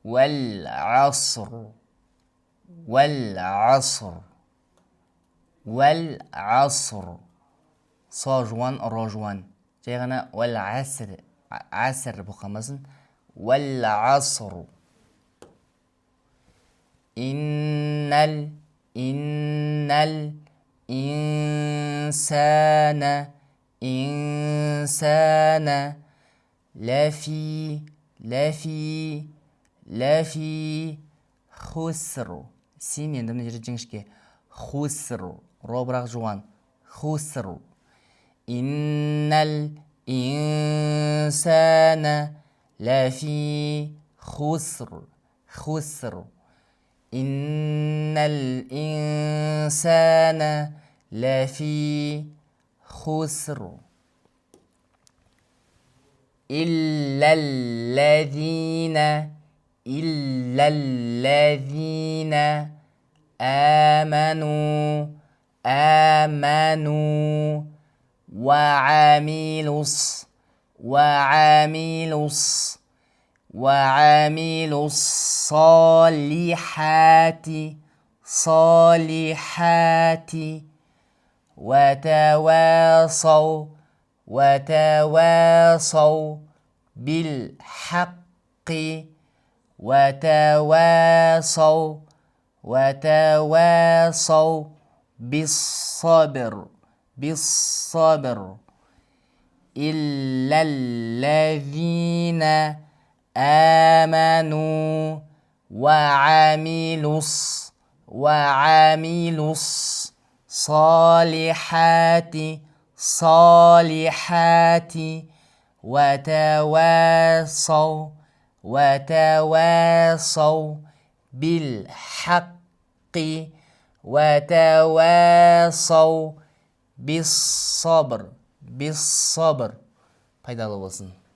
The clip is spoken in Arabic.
والعصر والعصر والعصر صاجوان راجوان جايغنا والعصر عصر بخمسن والعصر إن الإنسان إنسان لفي خسر سين يندم نجري جنشكي خسر روبراغ جوان خسر إن الإنسان لفي خسر إن الإنسان لفي خسر إلا الذين آمنوا وعملوا الصالحات وتواصوا بالحق وتواصوا بالصبر إلا الذين آمنوا وعملوا الصالحات وتواصوا بالحق وتواصوا بالصبر пайдалы болсын.